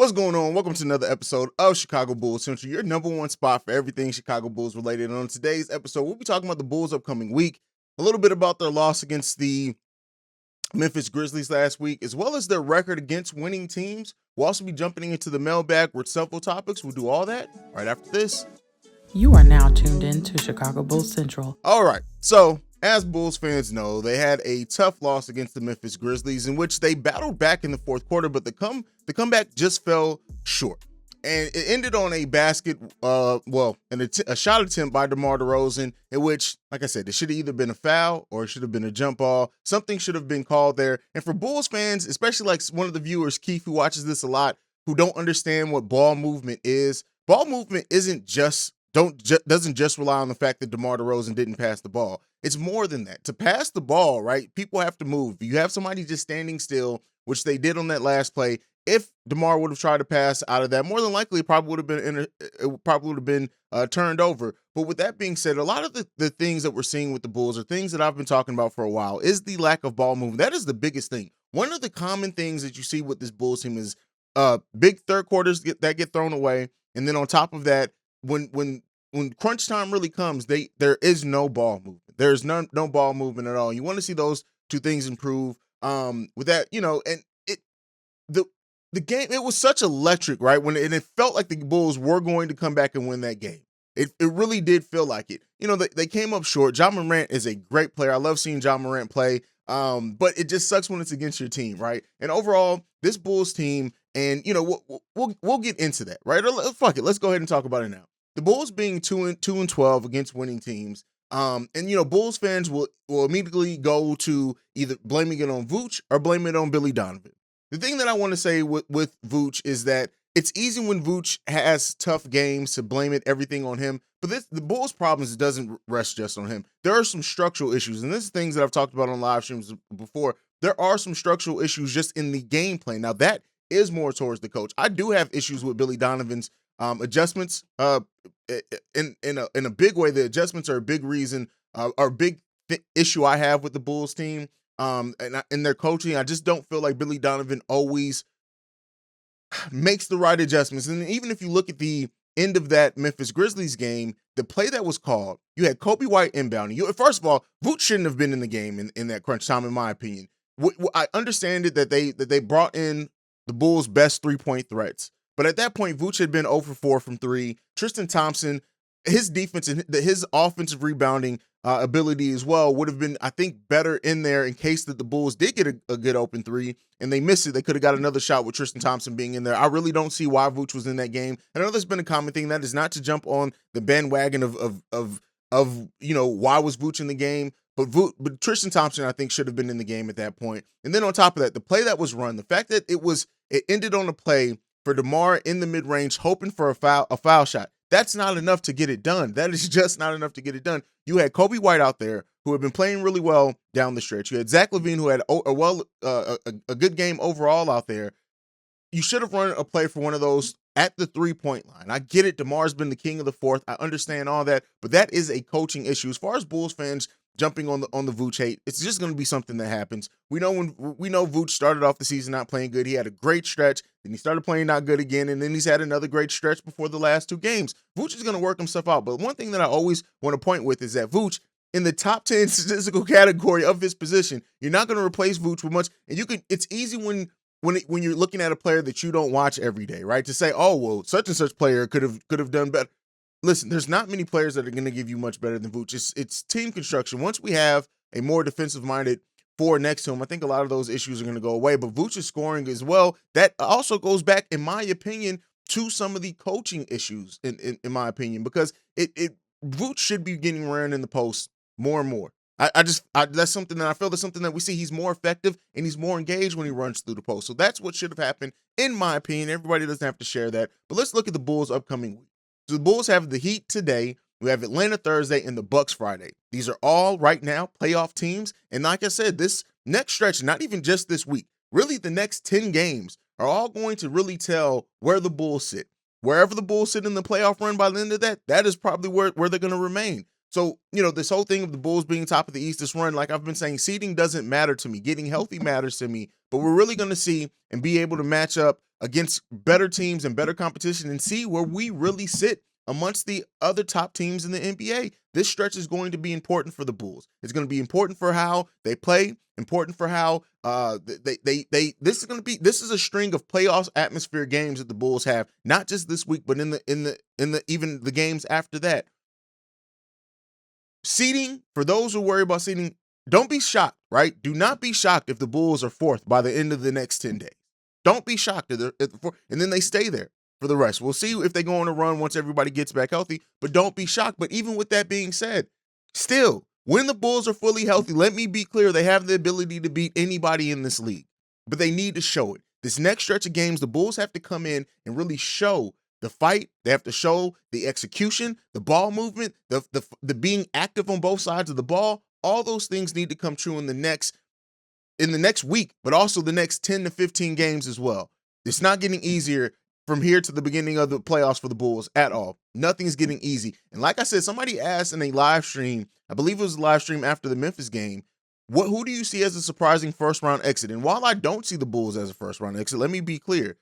What's going on? Welcome to another episode of Chicago Bulls Central, your number one spot for everything Chicago Bulls related. And on today's episode, we'll be talking about the Bulls' upcoming week, a little bit about their loss against the Memphis Grizzlies last week, as well as their record against winning teams. We'll also be jumping into the mailbag with several topics. We'll do all that right after this. You are now tuned in to Chicago Bulls Central. All right, so as Bulls fans know, they had a tough loss against the Memphis Grizzlies in which they battled back in the fourth quarter, but the comeback just fell short. And it ended on a a shot attempt by DeMar DeRozan, in which, like I said, it should have either been a foul or it should have been a jump ball. Something should have been called there. And for Bulls fans, especially like one of the viewers, Keith, who watches this a lot, who don't understand what ball movement is, ball movement doesn't just rely on the fact that DeMar DeRozan didn't pass the ball. It's more than that. To pass the ball, right, people have to move. You have somebody just standing still, which they did on that last play. If DeMar would have tried to pass out of that, more than likely it probably would have been turned over. But with that being said, a lot of the things that we're seeing with the Bulls are things that I've been talking about for a while, is the lack of ball movement. That is the biggest thing. One of the common things that you see with this Bulls team is big third quarters that get thrown away. And then on top of that, when crunch time really comes, there is no ball movement. There's no ball movement at all. You want to see those two things improve. With that, and the game, it was such electric, right? And it felt like the Bulls were going to come back and win that game. It really did feel like it. They came up short. Ja Morant is a great player. I love seeing Ja Morant play. But it just sucks when it's against your team, right? And overall, this Bulls team, and we'll get into that, right? Fuck it, let's go ahead and talk about it now. The Bulls being 2-12 against winning teams. Bulls fans will immediately go to either blaming it on Vooch or blaming it on Billy Donovan. The thing that I want to say with Vooch is that it's easy when Vooch has tough games to blame everything on him, but the Bulls' problems doesn't rest just on him. There are some structural issues, and this is things that I've talked about on live streams before. There are some structural issues just in the game plan. Now, that is more towards the coach. I do have issues with Billy Donovan's adjustments. In a big way, the adjustments are a big reason, or a big issue I have with the Bulls team. And their coaching, I just don't feel like Billy Donovan always makes the right adjustments. And even if you look at the end of that Memphis Grizzlies game, the play that was called, you had Kobe White inbounding. First of all, Vooch shouldn't have been in the game in that crunch time, in my opinion. I understand it that they brought in the Bulls' best three-point threats. But at that point, Vooch had been 0 for 4 from 3. Tristan Thompson, his defense and his offensive rebounding ability as well would have been, I think, better in there in case that the Bulls did get a good open 3 and they missed it. They could have got another shot with Tristan Thompson being in there. I really don't see why Vooch was in that game. I know there's been a common thing. That is not to jump on the bandwagon of why was Vooch in the game. But Tristan Thompson, I think, should have been in the game at that point. And then on top of that, the play that was run, the fact that it ended on a play for DeMar in the mid-range, hoping for a foul shot. That's not enough to get it done. That is just not enough to get it done. You had Kobe White out there who had been playing really well down the stretch. You had Zach LaVine who had a good game overall out there. You should have run a play for one of those at the three-point line. I get it. DeMar's been the king of the fourth. I understand all that, but that is a coaching issue. As far as Bulls fans jumping on the Vooch hate, it's just going to be something that happens. We know Vooch started off the season not playing good. He had a great stretch, then he started playing not good again, and then he's had another great stretch before the last 2 games. Vooch is going to work himself out. But one thing that I always want to point with is that Vooch, in the top 10 statistical category of his position, you're not going to replace Vooch with much. And it's easy when you're looking at a player that you don't watch every day, right? To say, oh, well, such and such player could have done better. Listen, there's not many players that are going to give you much better than Vooch. It's team construction. Once we have a more defensive-minded 4 next to him, I think a lot of those issues are going to go away. But Vooch's scoring as well, that also goes back, in my opinion, to some of the coaching issues, in my opinion, because Vooch should be getting ran in the post more and more. That's something that I feel that's something that we see. He's more effective and he's more engaged when he runs through the post. So that's what should have happened, in my opinion. Everybody doesn't have to share that. But let's look at the Bulls' upcoming week. So the Bulls have the Heat today. We have Atlanta Thursday and the Bucks Friday. These are all right now playoff teams. And like I said, this next stretch, not even just this week, really the next 10 games are all going to really tell where the Bulls sit. Wherever the Bulls sit in the playoff run by the end of that is probably where they're going to remain. So, this whole thing of the Bulls being top of the East, this run, like I've been saying, seeding doesn't matter to me. Getting healthy matters to me. But we're really going to see and be able to match up against better teams and better competition and see where we really sit amongst the other top teams in the NBA. This stretch is going to be important for the Bulls. It's going to be important for how they play, important for how this is a string of playoffs atmosphere games that the Bulls have, not just this week, but in the even the games after that. Seeding, for those who worry about seeding, don't be shocked, right? Do not be shocked if the Bulls are fourth by the end of the next 10 days. Don't be shocked if they're fourth, and then they stay there for the rest. We'll see if they go on a run once everybody gets back healthy, but don't be shocked. But even with that being said, still, when the Bulls are fully healthy, let me be clear, they have the ability to beat anybody in this league, but they need to show it. This next stretch of games, the Bulls have to come in and really show the fight. They have to show the execution, the ball movement, the being active on both sides of the ball. All those things need to come true in the next week, but also the next 10 to 15 games as well. It's not getting easier from here to the beginning of the playoffs for the Bulls at all. Nothing's getting easy. And like I said, somebody asked in a live stream, I believe it was a live stream after the Memphis game, who do you see as a surprising first round exit? And while I don't see the Bulls as a first round exit, let me be clear.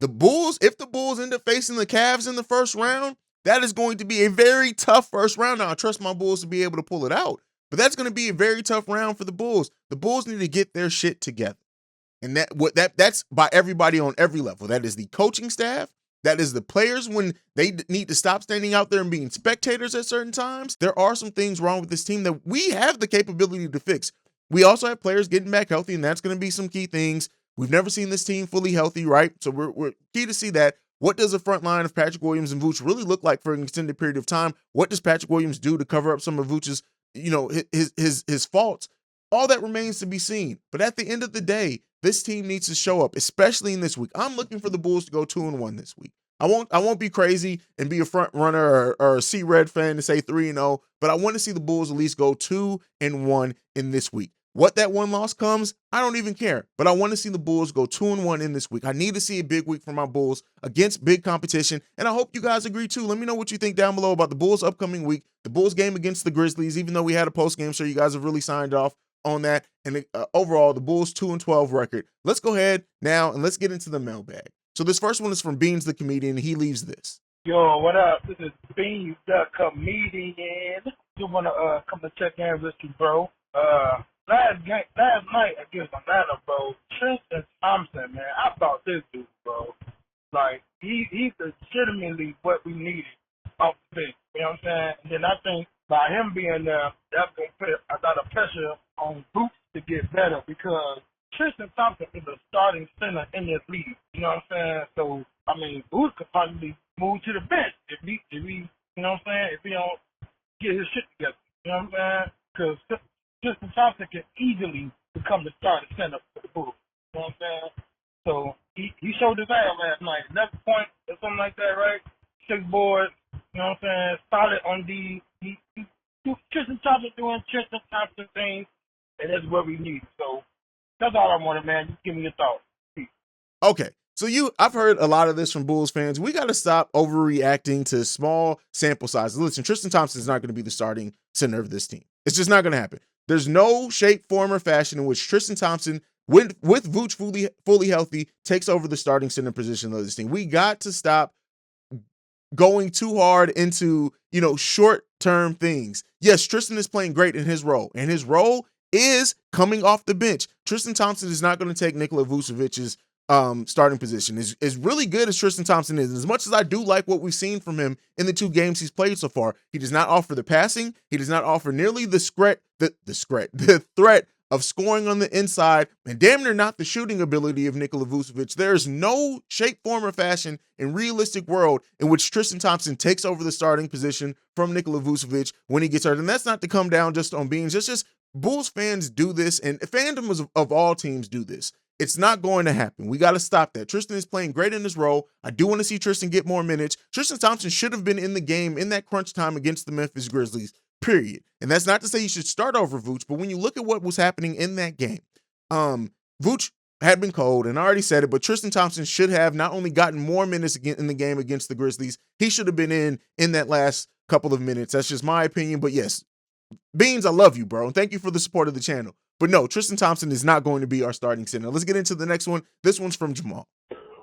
If the Bulls end up facing the Cavs in the first round, that is going to be a very tough first round. Now, I trust my Bulls to be able to pull it out, but that's going to be a very tough round for the Bulls. The Bulls need to get their shit together. And that's by everybody on every level. That is the coaching staff. That is the players when they need to stop standing out there and being spectators at certain times. There are some things wrong with this team that we have the capability to fix. We also have players getting back healthy, and that's going to be some key things. We've never seen this team fully healthy, right? So we're key to see that. What does the front line of Patrick Williams and Vooch really look like for an extended period of time? What does Patrick Williams do to cover up some of Vooch's, his faults? All that remains to be seen. But at the end of the day, this team needs to show up, especially in this week. I'm looking for the Bulls to go 2-1 this week. I won't be crazy and be a front runner or a C-Red fan to say 3-0, but I want to see the Bulls at least go 2-1 in this week. What that one loss comes, I don't even care. But I want to see the Bulls go 2-1 in this week. I need to see a big week from my Bulls against big competition. And I hope you guys agree too. Let me know what you think down below about the Bulls upcoming week, the Bulls game against the Grizzlies, even though we had a post-game show, you guys have really signed off on that. And overall, the Bulls 2-12 record. Let's go ahead now and let's get into the mailbag. So this first one is from Beans the Comedian. He leaves this. Yo, what up? This is Beans the Comedian. Just want to come to check in with you, bro. Last night against Atlanta, bro, Tristan Thompson, man, I thought this dude, bro, like, he's legitimately what we needed off the bench. You know what I'm saying? And then I think by him being there, that's going to put a lot of pressure on Boots to get better because Tristan Thompson is a starting center in this league. You know what I'm saying? So, I mean, Boots could probably move to the bench if he, you know what I'm saying, if he don't get his shit together. You know what I'm saying? Because Tristan Thompson can easily become the starting center for the Bulls. You know what I'm saying? So he showed his ass last night. 11 points or something like that, right? 6 boards. You know what I'm saying? Solid on D. Tristan Thompson doing Tristan Thompson things, and that's what we need. So that's all I wanted, man. Just give me your thoughts. Peace. Okay. So I've heard a lot of this from Bulls fans. We got to stop overreacting to small sample sizes. Listen, Tristan Thompson is not going to be the starting center of this team. It's just not going to happen. There's no shape, form, or fashion in which Tristan Thompson, with Vooch fully healthy, takes over the starting center position of this team. We got to stop going too hard into, short-term things. Yes, Tristan is playing great in his role, and his role is coming off the bench. Tristan Thompson is not going to take Nikola Vucevic's starting position. As really good as Tristan Thompson is, and as much as I do like what we've seen from him in the 2 games he's played so far, he does not offer the passing. He does not offer nearly the threat of scoring on the inside, and damn near not the shooting ability of Nikola Vucevic. There's no shape, form, or fashion in realistic world in which Tristan Thompson takes over the starting position from Nikola Vucevic when he gets hurt. And that's not to come down just on Beans. It's just Bulls fans do this, and fandoms of all teams do this. It's not going to happen. We got to stop that. Tristan is playing great in his role. I do want to see Tristan get more minutes. Tristan Thompson should have been in the game in that crunch time against the Memphis Grizzlies, period. And that's not to say you should start over Vooch, but when you look at what was happening in that game, Vooch had been cold, and I already said it, but Tristan Thompson should have not only gotten more minutes in the game against the Grizzlies, he should have been in that last couple of minutes. That's just my opinion. But yes, Beans, I love you, bro. And thank you for the support of the channel. But no, Tristan Thompson is not going to be our starting center. Let's get into the next one. This one's from Jamal.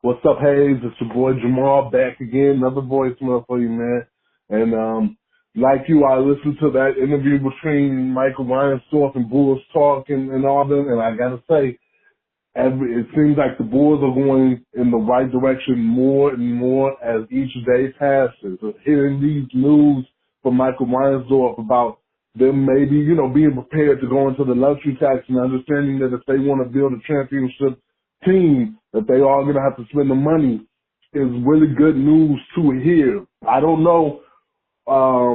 What's up, Haize? It's your boy Jamal back again. Another voicemail for you, man. And like you, I listened to that interview between Michael Reinsdorf and Bulls Talk and all them, and I gotta say, it seems like the Bulls are going in the right direction more and more as each day passes. Hearing these news from Michael Reinsdorf about them maybe, being prepared to go into the luxury tax and understanding that if they want to build a championship team, that they are going to have to spend the money is really good news to hear. I don't know. I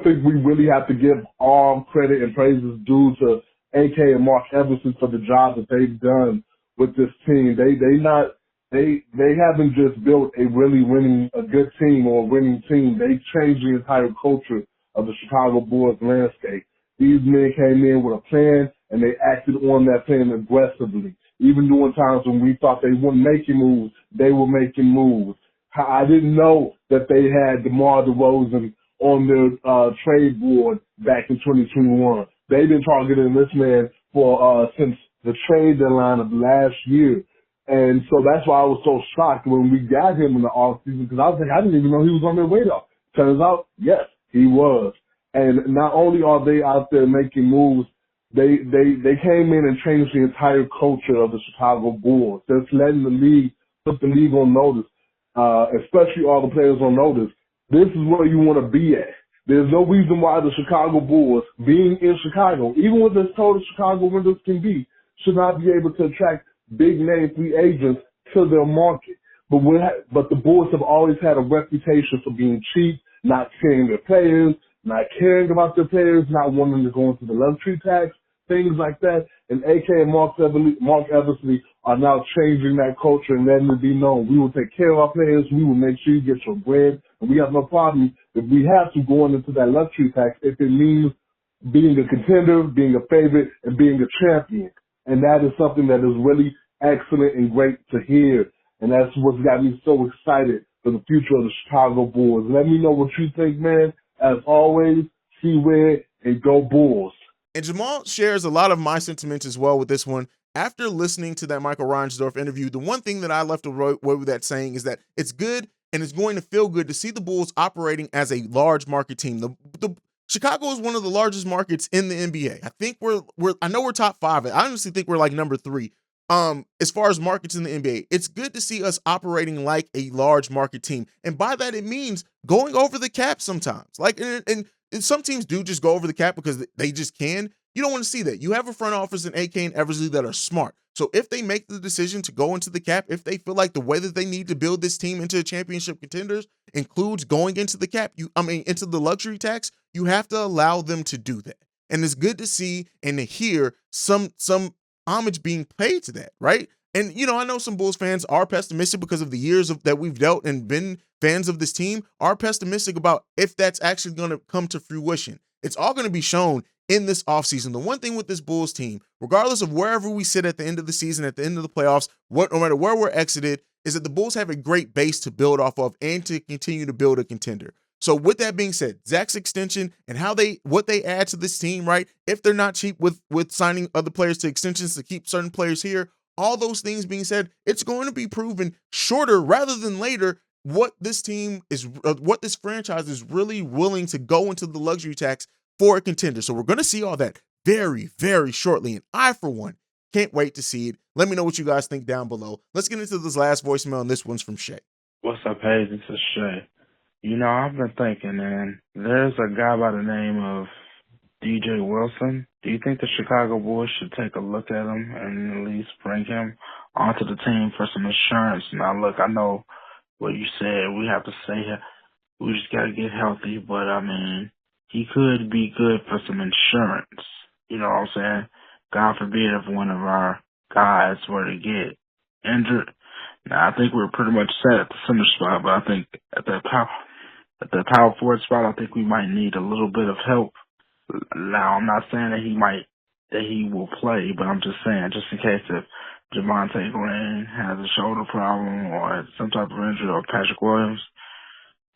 think we really have to give all credit and praises due to AK and Mark Everson for the job that they've done with this team. They haven't just built a good team or a winning team. They changed the entire culture of the Chicago Bulls landscape. These men came in with a plan and they acted on that plan aggressively. Even during times when we thought they weren't making moves, they were making moves. I didn't know that they had DeMar DeRozan on their trade board back in 2021. They've been targeting this man for since the trade deadline of last year. And so that's why I was so shocked when we got him in the offseason, because I was like, I didn't even know he was on their radar. Turns out, yes, he was. And not only are they out there making moves, they came in and changed the entire culture of the Chicago Bulls. Just letting put the league on notice, especially all the players on notice. This is where you want to be at. There's no reason why the Chicago Bulls, being in Chicago, even with as total Chicago windows can be, should not be able to attract big-name free agents to their market. But the Bulls have always had a reputation for being cheap, not carrying their players, not caring about their players, not wanting to go into the luxury tax, things like that. And AK and Mark Eversley are now changing that culture and letting it be known. We will take care of our players. We will make sure you get your bread. And we have no problem if we have to go into that luxury tax if it means being a contender, being a favorite, and being a champion. And that is something that is really excellent and great to hear. And that's what's got me so excited for the future of the Chicago Bulls. Let me know what you think, man. As always, see where and go Bulls. And Jamal shares a lot of my sentiments as well with this one. After listening to that Michael Reinsdorf interview, the one thing that I left away with that saying is that it's good and it's going to feel good to see the Bulls operating as a large market team. The Chicago is one of the largest markets in the NBA. I think I know we're top 5. I honestly think we're like number 3. As far as markets in the NBA, it's good to see us operating like a large market team. And by that, it means going over the cap sometimes. And some teams do just go over the cap because they just can. You don't want to see that. You have a front office in AK and Eversley that are smart. So if they make the decision to go into the cap, if they feel like the way that they need to build this team into championship contenders includes going into the cap, into the luxury tax, you have to allow them to do that. And it's good to see and to hear some homage being paid to that, right? And, I know some Bulls fans are pessimistic because of the years that we've dealt and been fans of this team, are pessimistic about if that's actually going to come to fruition. It's all going to be shown in this offseason. The one thing with this Bulls team, regardless of wherever we sit at the end of the season, at the end of the playoffs, no matter where we're exited, is that the Bulls have a great base to build off of and to continue to build a contender. So with that being said, Zach's extension and what they add to this team, right? If they're not cheap with signing other players to extensions to keep certain players here, all those things being said, it's going to be proven shorter rather than later what this franchise is really willing to go into the luxury tax for a contender. So we're going to see all that very, very shortly. And I, for one, can't wait to see it. Let me know what you guys think down below. Let's get into this last voicemail, and this one's from Shay. What's up, Haize? This is Shay. I've been thinking, man, there's a guy by the name of DJ Wilson. Do you think the Chicago Bulls should take a look at him and at least bring him onto the team for some insurance? Now, look, I know what you said. We have to say we just got to get healthy, but, he could be good for some insurance. You know what I'm saying? God forbid if one of our guys were to get injured. Now, I think we're pretty much set at the center spot, but I think at the power forward spot, I think we might need a little bit of help. Now, I'm not saying that he will play, but I'm just saying, just in case if Javonte Green has a shoulder problem or some type of injury, or Patrick Williams,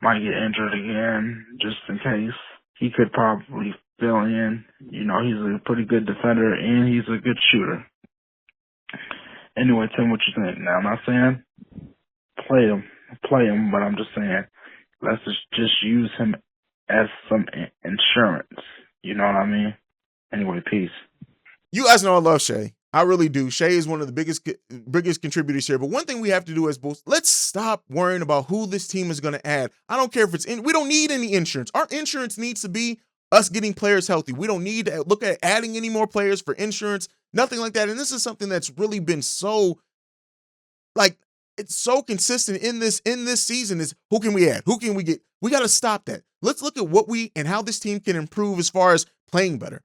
might get injured again, just in case. He could probably fill in. He's a pretty good defender, and he's a good shooter. Anyway, Tim, what you think? Now, I'm not saying play him, but I'm just saying let's just use him as some insurance. You know what I mean? Anyway, peace. You guys know I love Shai. I really do. Shai is one of the biggest contributors here. But one thing we have to do as Bulls, let's stop worrying about who this team is going to add. I don't care if it's we don't need any insurance. Our insurance needs to be us getting players healthy. We don't need to look at adding any more players for insurance, nothing like that. And this is something that's really been so, it's so consistent in this season is who can we add? Who can we get? We got to stop that. Let's look at what and how this team can improve as far as playing better,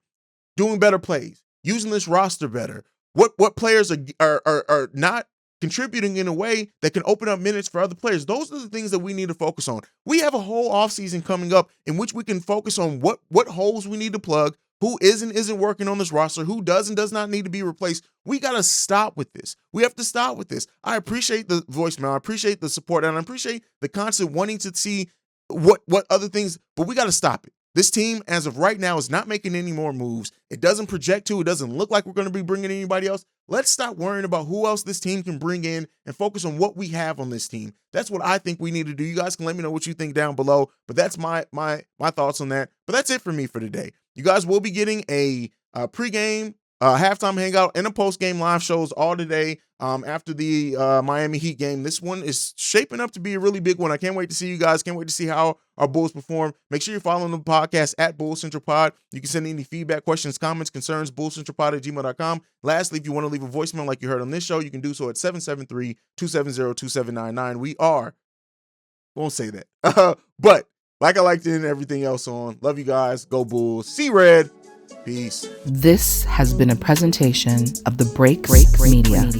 doing better plays, using this roster better. What players are not contributing in a way that can open up minutes for other players. Those are the things that we need to focus on. We have a whole offseason coming up in which we can focus on what holes we need to plug, who isn't working on this roster, who does and does not need to be replaced. We got to stop with this. We have to stop with this. I appreciate the voicemail. I appreciate the support, and I appreciate the constant wanting to see what other things, but we got to stop it. This team, as of right now, is not making any more moves. It doesn't project to. It doesn't look like we're going to be bringing anybody else. Let's stop worrying about who else this team can bring in and focus on what we have on this team. That's what I think we need to do. You guys can let me know what you think down below, but that's my thoughts on that. But that's it for me for today. You guys will be getting a pregame, halftime hangout, and a postgame live shows all today after the Miami Heat game. This one is shaping up to be a really big one. I can't wait to see you guys. Can't wait to see how our Bulls perform. Make sure you're following the podcast at Bulls Central Pod. You can send any feedback, questions, comments, concerns, bullscentralpod@gmail.com. Lastly, if you want to leave a voicemail like you heard on this show, you can do so at 773-270-2799. We won't say that. But like I liked it and everything else on. Love you guys. Go Bulls. See Red. Peace. This has been a presentation of the Break Media.